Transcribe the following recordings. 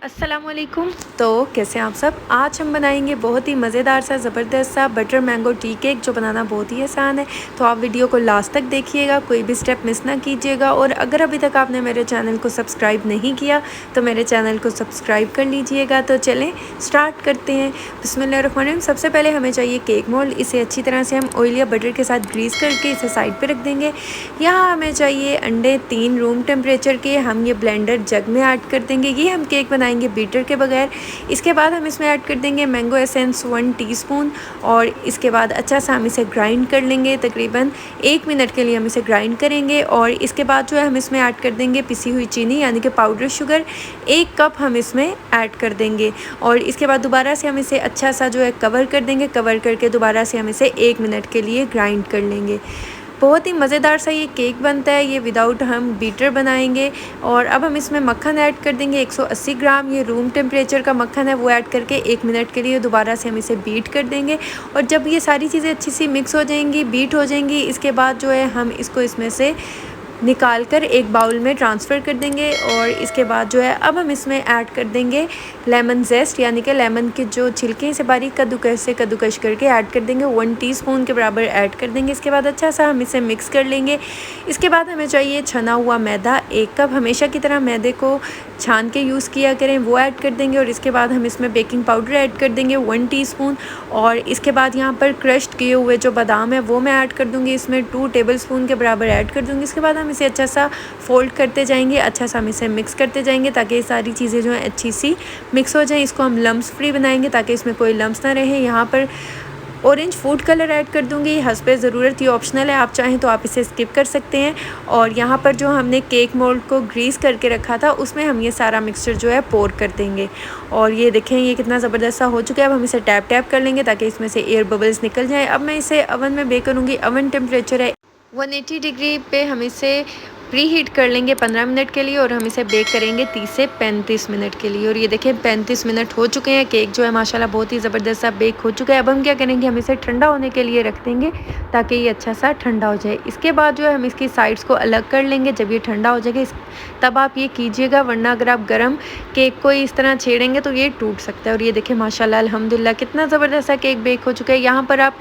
अस्सलामुअलैकुम। तो कैसे हैं आप सब। आज हम बनाएंगे बहुत ही मज़ेदार सा ज़बरदस्त सा बटर मैंगो टी केक जो बनाना बहुत ही आसान है। तो आप वीडियो को लास्ट तक देखिएगा, कोई भी स्टेप मिस ना कीजिएगा। और अगर अभी तक आपने मेरे चैनल को सब्सक्राइब नहीं किया तो मेरे चैनल को सब्सक्राइब कर लीजिएगा। तो चलें स्टार्ट करते हैं। बिस्मिल्लाहिर्रहमानिर्रहीम। सबसे पहले हमें चाहिए केक मोल्ड। इसे अच्छी तरह से हम ऑयल या बटर के साथ ग्रीस करके इसे साइड पर रख देंगे। यहाँ हमें चाहिए अंडे 3 रूम टेम्परेचर के। हम ये ब्लेंडर जग में ऐड कर देंगे। ये हम केक बनाएंगे बीटर के बगैर। इसके बाद हम इसमें ऐड कर देंगे मैंगो एसेंस 1 टीस्पून। और इसके बाद अच्छा सा हम इसे ग्राइंड कर लेंगे। तकरीबन 1 मिनट के लिए हम इसे ग्राइंड करेंगे। और इसके बाद जो है हम इसमें ऐड कर देंगे पिसी हुई चीनी यानी कि पाउडर शुगर 1 कप हम इसमें ऐड कर देंगे। और इसके बाद दोबारा से हम इसे अच्छा सा जो है कवर कर देंगे। कवर करके दोबारा से हम इसे 1 मिनट के लिए ग्राइंड कर लेंगे। बहुत ही मज़ेदार सा ये केक बनता है। ये विदाउट हम बीटर बनाएंगे। और अब हम इसमें मक्खन ऐड कर देंगे 180 ग्राम। ये रूम टेम्परेचर का मक्खन है, वो ऐड करके 1 मिनट के लिए दोबारा से हम इसे बीट कर देंगे। और जब ये सारी चीज़ें अच्छी सी मिक्स हो जाएंगी, बीट हो जाएंगी, इसके बाद जो है हम इसको इसमें से निकाल कर एक बाउल में ट्रांसफ़र कर देंगे। और इसके बाद जो है अब हम इसमें ऐड कर देंगे लेमन जेस्ट यानी कि लेमन के जो छिलके हैं इसे बारीक कद्दूकश करके ऐड कर देंगे। 1 टीस्पून के बराबर ऐड कर देंगे। इसके बाद अच्छा सा हम इसे मिक्स कर लेंगे। इसके बाद हमें चाहिए छना हुआ मैदा 1 कप। हमेशा की तरह मैदे को छान के यूज़ किया करें, वो ऐड कर देंगे। और इसके बाद हम इसमें बेकिंग पाउडर ऐड कर देंगे 1 टीस्पून। और इसके बाद यहाँ पर क्रश्ड किए हुए जो बादाम है वो मैं ऐड कर दूँगी, इसमें 2 टेबलस्पून के बराबर ऐड कर दूँगी। इसके बाद हम इसे अच्छा सा फोल्ड करते जाएंगे, अच्छा सा हम इसे मिक्स करते जाएंगे ताकि ये सारी चीज़ें जो हैं अच्छी सी मिक्स हो जाएं। इसको हम लम्स फ्री बनाएंगे ताकि इसमें कोई लम्स ना रहे। यहाँ पर ऑरेंज फूड कलर ऐड कर दूंगी, हस्बे ज़रूरत, ये ऑप्शनल है, आप चाहें तो आप इसे स्किप कर सकते हैं। और यहाँ पर जो हमने केक मोल्ड को ग्रीस करके रखा था उसमें हम ये सारा मिक्सचर जो है पोर कर देंगे। और ये देखें ये कितना ज़बरदस्त सा हो चुका है। अब हम इसे टैप कर लेंगे ताकि इसमें से एयर बबल्स निकल जाएँ। अब मैं इसे ओवन में बेक करूँगी। ओवन टेम्परेचर है 180 डिग्री पे। हम इसे प्री हीट कर लेंगे 15 मिनट के लिए। और हम इसे बेक करेंगे 30 से 35 मिनट के लिए। और ये देखें 35 मिनट हो चुके हैं। केक जो है माशाल्लाह बहुत ही ज़बरदस्त सा बेक हो चुका है। अब हम क्या करेंगे, हम इसे ठंडा होने के लिए रख देंगे ताकि ये अच्छा सा ठंडा हो जाए। इसके बाद जो है हम इसकी साइड्स को अलग कर लेंगे। जब ये ठंडा हो जाएगा तब आप ये कीजिएगा, वरना अगर आप गर्म केक को इस तरह छेड़ेंगे तो ये टूट सकता है। और ये देखें माशाल्लाह अल्हम्दुलिल्लाह कितना ज़बरदस्त सा केक बेक हो चुका है। यहाँ पर आप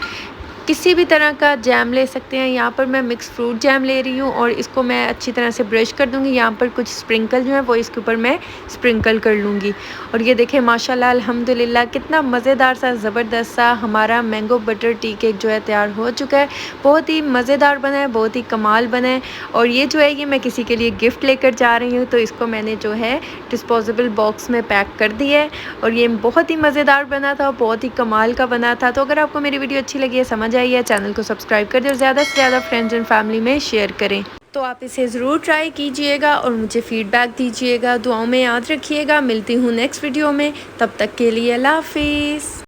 किसी भी तरह का जैम ले सकते हैं। यहाँ पर मैं मिक्स फ्रूट जैम ले रही हूँ। और इसको मैं अच्छी तरह से ब्रश कर दूँगी। यहाँ पर कुछ स्प्रिंकल जो है वो इसके ऊपर मैं स्प्रिंकल कर लूँगी। और ये देखें माशाल्लाह अल्हम्दुलिल्लाह कितना मज़ेदार सा ज़बरदस्त सा हमारा मैंगो बटर टी केक जो है तैयार हो चुका है। बहुत ही मज़ेदार बना है, बहुत ही कमाल बना है। और ये जो है ये मैं किसी के लिए गिफ्ट लेकर जा रही हूँ, तो इसको मैंने जो है डिस्पोजेबल बॉक्स में पैक कर दिया है। और ये बहुत ही मज़ेदार बना था, बहुत ही कमाल का बना था। तो अगर आपको मेरी वीडियो अच्छी लगी है, समझ आई है, चैनल को सब्सक्राइब कर दें और ज़्यादा से ज़्यादा फ्रेंड्स एंड फैमिली में शेयर करें। तो आप इसे ज़रूर ट्राई कीजिएगा और मुझे फ़ीडबैक दीजिएगा। दुआओं में याद रखिएगा। मिलती हूँ नेक्स्ट वीडियो में, तब तक के लिए अल्लाह हाफ़िज़।